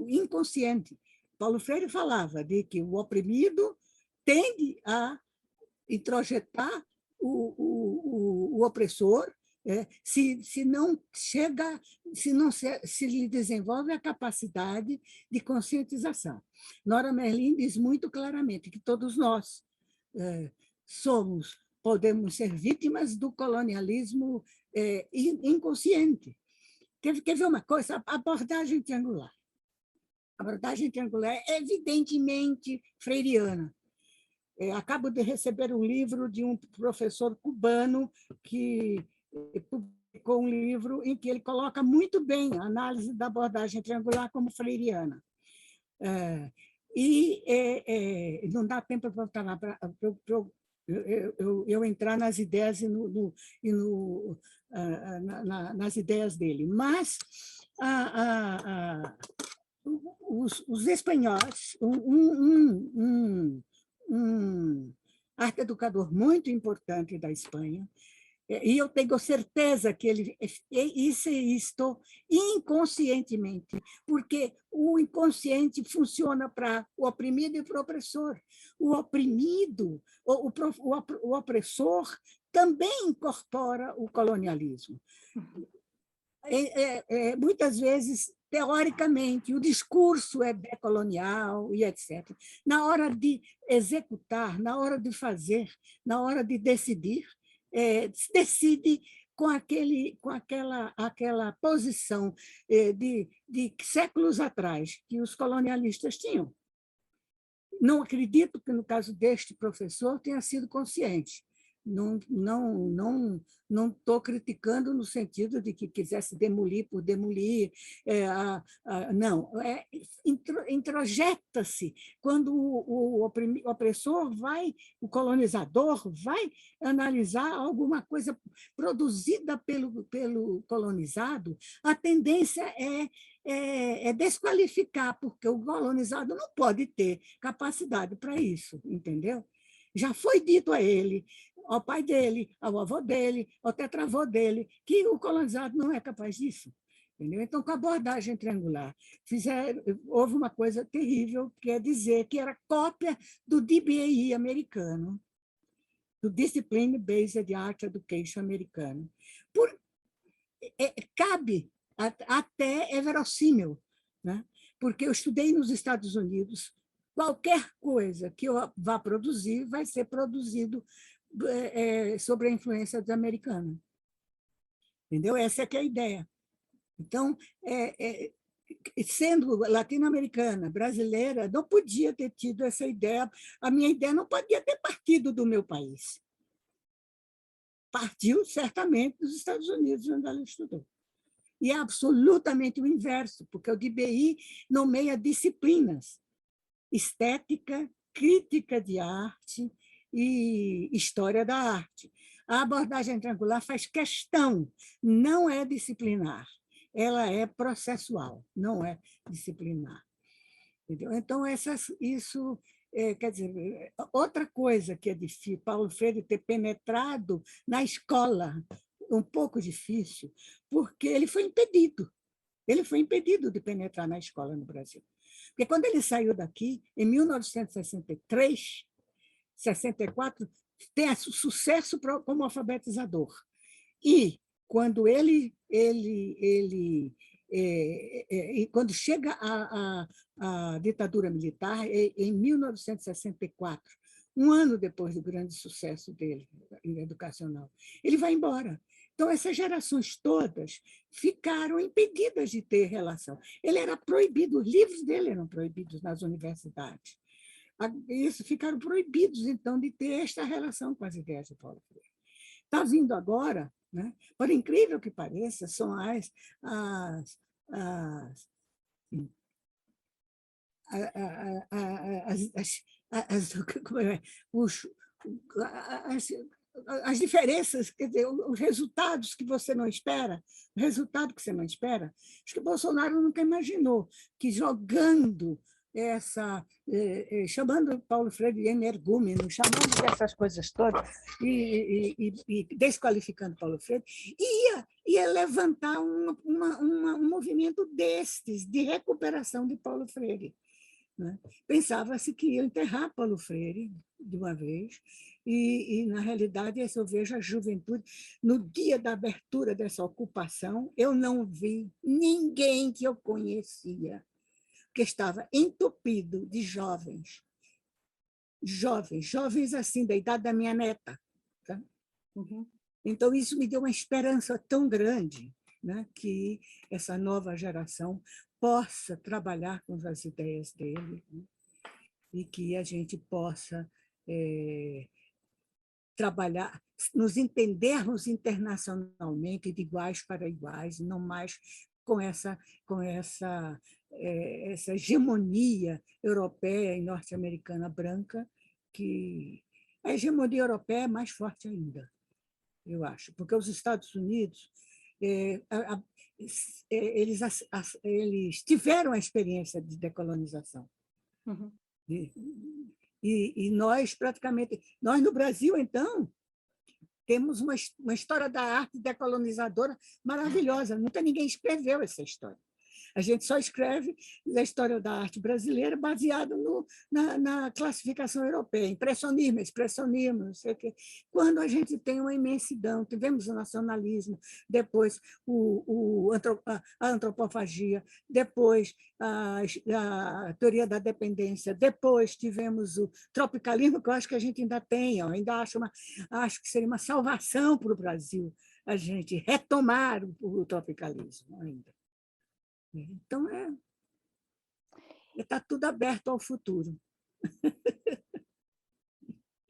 inconsciente. Paulo Freire falava de que o oprimido tende a introjetar o opressor, se não se lhe desenvolve a capacidade de conscientização. Nora Merlin diz muito claramente que todos nós podemos ser vítimas do colonialismo inconsciente. Quer ver uma coisa? A abordagem triangular. A abordagem triangular é evidentemente freiriana. Acabo de receber um livro de um professor cubano que publicou um livro em que ele coloca muito bem a análise da abordagem triangular como freiriana. Não dá tempo para eu entrar nas ideias nas ideias dele, mas os espanhóis, um arte educador muito importante da Espanha, e eu tenho certeza que ele fez isto inconscientemente, porque o inconsciente funciona para o oprimido e para o opressor. O oprimido, o opressor, também incorpora o colonialismo. Muitas vezes, teoricamente, o discurso é decolonial e etc. Na hora de executar, na hora de fazer, na hora de decidir, se decide com aquela posição de séculos atrás que os colonialistas tinham. Não acredito que, no caso deste professor, tenha sido consciente. Não estou criticando no sentido de que quisesse demolir por demolir. Não, introjeta-se quando o opressor o colonizador vai analisar alguma coisa produzida pelo colonizado, a tendência é desqualificar, porque o colonizado não pode ter capacidade para isso, entendeu? Já foi dito a ele, ao pai dele, ao avô dele, ao tetravô dele, que o colonizado não é capaz disso. Entendeu? Então, com a abordagem triangular, houve uma coisa terrível, que é dizer que era cópia do DBA americano, do Discipline Based Art Education americano. Cabe, até é verossímil, né? Porque eu estudei nos Estados Unidos, qualquer coisa que eu vá produzir vai ser produzido sobre a influência dos americanos. Entendeu? Essa é que é a ideia. Então, sendo latino-americana, brasileira, não podia ter tido essa ideia. A minha ideia não podia ter partido do meu país. Partiu, certamente, dos Estados Unidos, onde ela estudou. E é absolutamente o inverso, porque o DBI nomeia disciplinas: estética, crítica de arte e história da arte. A abordagem triangular faz questão, não é disciplinar, ela é processual, não é disciplinar. Entendeu? Então, isso quer dizer, outra coisa que é difícil, Paulo Freire ter penetrado na escola, um pouco difícil, porque ele foi impedido de penetrar na escola no Brasil. Porque quando ele saiu daqui, em 1963, 64, tem sucesso como alfabetizador. E, quando ele E quando chega a ditadura militar, em 1964, um ano depois do grande sucesso dele, educacional, ele vai embora. Então, essas gerações todas ficaram impedidas de ter relação. Ele era proibido, os livros dele eram proibidos nas universidades. Isso, ficaram proibidos, então, de ter esta relação com as ideias de Paulo Freire. Está vindo agora, né? Por incrível que pareça, são as as diferenças, quer dizer, os resultados que você não espera, o resultado que você não espera. Acho que o Bolsonaro nunca imaginou que jogando chamando Paulo Freire de energúmeno, chamando essas coisas todas e desqualificando Paulo Freire, ia levantar um movimento destes, de recuperação de Paulo Freire. Né? Pensava-se que ia enterrar Paulo Freire de uma vez, e na realidade, eu vejo a juventude, no dia da abertura dessa ocupação, eu não vi ninguém que eu conhecia, que estava entupido de jovens assim, da idade da minha neta. Tá?
Uhum.
Então, isso me deu uma esperança tão grande, né, que essa nova geração possa trabalhar com as ideias dele, né, e que a gente possa trabalhar, nos entendermos internacionalmente de iguais para iguais, não mais com essa hegemonia europeia e norte-americana branca, que a hegemonia europeia é mais forte ainda, eu acho, porque os Estados Unidos eles tiveram a experiência de decolonização.
Uhum.
E nós, praticamente, nós no Brasil, então, temos uma história da arte decolonizadora maravilhosa. Nunca ninguém escreveu essa história. A gente só escreve a história da arte brasileira baseada na classificação europeia, impressionismo, expressionismo, não sei o quê. Quando a gente tem uma imensidão, tivemos o nacionalismo, depois a antropofagia, depois a teoria da dependência, depois tivemos o tropicalismo, que eu acho que a gente ainda tem, ainda acho que seria uma salvação para o Brasil a gente retomar o tropicalismo ainda. Então, está tudo aberto ao futuro.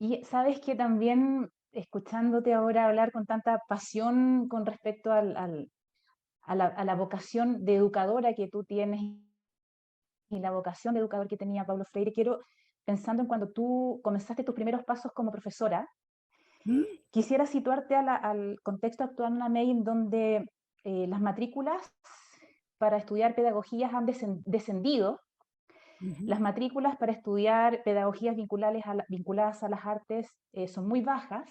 Y sabes que también, escuchándote ahora hablar con tanta pasión con respecto a la vocación de educadora que tú tienes y la vocación de educador que tenía Paulo Freire, pensando en cuando tú comenzaste tus primeros pasos como profesora, quisiera situarte al contexto actual en la MEI, en donde las matrículas para estudiar pedagogías han descendido. Las matrículas para estudiar pedagogías vinculadas a las artes son muy bajas,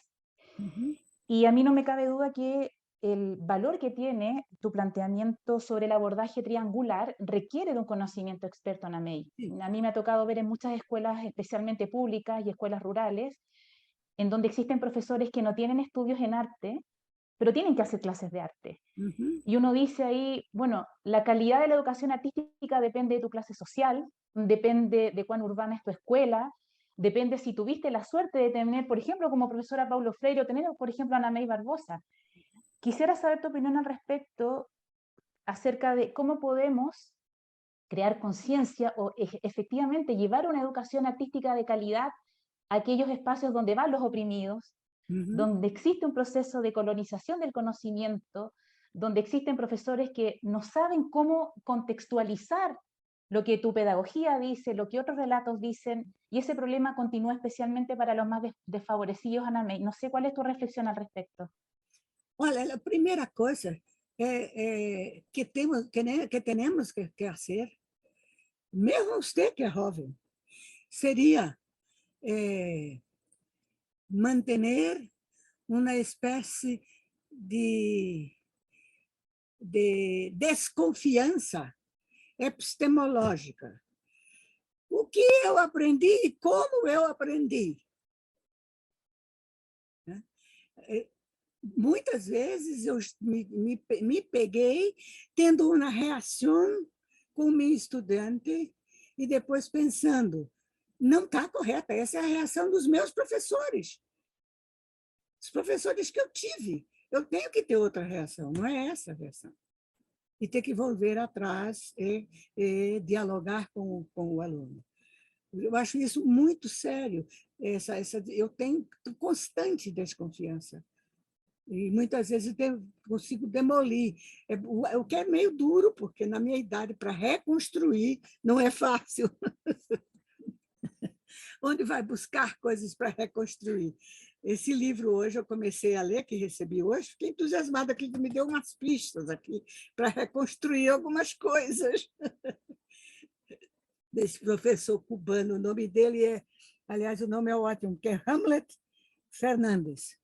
y a mí no me cabe duda que el valor que tiene tu planteamiento sobre el abordaje triangular requiere de un conocimiento experto en AMEI.
Sí.
A mí me ha tocado ver en muchas escuelas, especialmente públicas y escuelas rurales, en donde existen profesores que no tienen estudios en arte, pero tienen que hacer clases de arte. Y uno dice ahí, bueno, la calidad de la educación artística depende de tu clase social, depende de cuán urbana es tu escuela, depende si tuviste la suerte de tener, por ejemplo, como profesora Paulo Freire, o tener, por ejemplo, a Ana May Barbosa. Quisiera saber tu opinión al respecto acerca de cómo podemos crear conciencia o efectivamente llevar una educación artística de calidad a aquellos espacios donde van los oprimidos, donde existe un proceso de colonización del conocimiento, donde existen profesores que no saben cómo contextualizar lo que tu pedagogía dice, lo que otros relatos dicen, y ese problema continúa especialmente para los más desfavorecidos, Ana May. No sé cuál es tu reflexión al respecto.
Olha, a primeira coisa que temos que fazer, mesmo você que é jovem, seria manter uma espécie de desconfiança epistemológica. O que eu aprendi e como eu aprendi. muitas vezes eu me peguei tendo uma reação com o meu estudante e depois pensando, não está correta, essa é a reação dos meus professores. Os professores que eu tive. Eu tenho que ter outra reação, não é essa a reação. E ter que volver atrás e dialogar com o aluno. Eu acho isso muito sério. Eu tenho constante desconfiança. E muitas vezes consigo demolir. O que é meio duro, porque na minha idade, para reconstruir, não é fácil. Onde vai buscar coisas para reconstruir? Esse livro hoje eu comecei a ler, que recebi hoje, fiquei entusiasmada que me deu umas pistas aqui para reconstruir algumas coisas. Desse professor cubano, o nome dele é, aliás, o nome é ótimo, que é Hamlet Fernandes.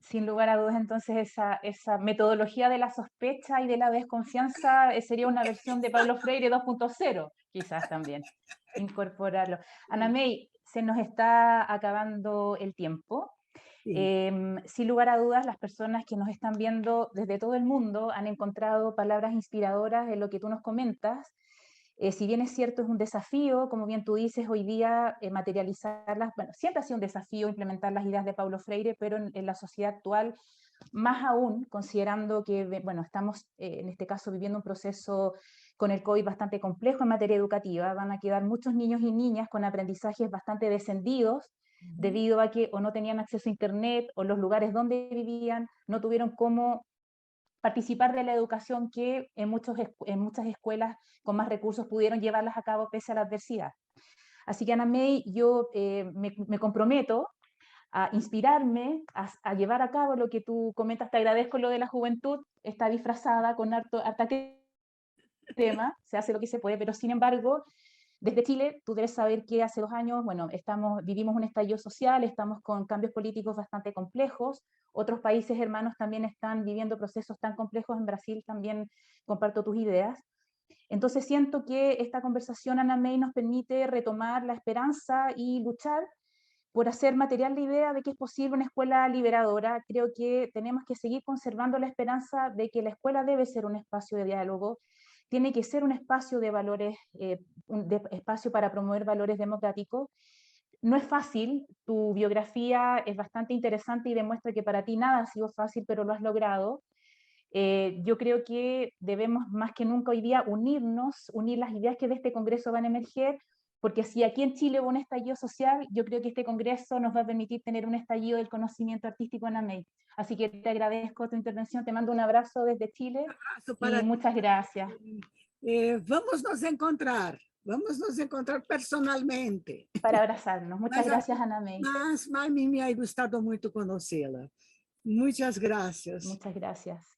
Sin lugar a dudas, entonces, esa metodología de la sospecha y de la desconfianza sería una versión de Pablo Freire 2.0, quizás también, incorporarlo. Ana May, se nos está acabando el tiempo. Sin lugar a dudas, las personas que nos están viendo desde todo el mundo han encontrado palabras inspiradoras en lo que tú nos comentas. Si bien es cierto, es un desafío, como bien tú dices, hoy día materializarlas, bueno, siempre ha sido un desafío implementar las ideas de Paulo Freire, pero en la sociedad actual, más aún, considerando que, bueno, estamos en este caso viviendo un proceso con el COVID bastante complejo en materia educativa, van a quedar muchos niños y niñas con aprendizajes bastante descendidos, debido a que o no tenían acceso a Internet, o los lugares donde vivían no tuvieron cómo participar de la educación que en muchas escuelas con más recursos pudieron llevarlas a cabo pese a la adversidad. Así que Ana May, yo me comprometo a inspirarme, a llevar a cabo lo que tú comentas. Te agradezco lo de la juventud, está disfrazada con harta crema, se hace lo que se puede, pero sin embargo, desde Chile, tú debes saber que hace 2 años, bueno, vivimos un estallido social, estamos con cambios políticos bastante complejos, otros países hermanos también están viviendo procesos tan complejos, en Brasil también comparto tus ideas. Entonces siento que esta conversación, Ana May, nos permite retomar la esperanza y luchar por hacer material la idea de que es posible una escuela liberadora. Creo que tenemos que seguir conservando la esperanza de que la escuela debe ser un espacio de diálogo, tiene que ser un espacio de valores, espacio para promover valores democráticos. No es fácil, tu biografía es bastante interesante y demuestra que para ti nada ha sido fácil, pero lo has logrado. Yo creo que debemos más que nunca hoy día unirnos, unir las ideas que de este Congreso van a emerger, porque si aquí en Chile hubo un estallido social, yo creo que este Congreso nos va a permitir tener un estallido del conocimiento artístico en AMEI. Así que te agradezco tu intervención, te mando un abrazo desde Chile y muchas gracias.
Vamos nos encontrar personalmente.
Para abrazarnos. Muchas gracias, Ana May.
Mas me ha gustado muito conhecê-la. Muitas gracias.
Muchas gracias.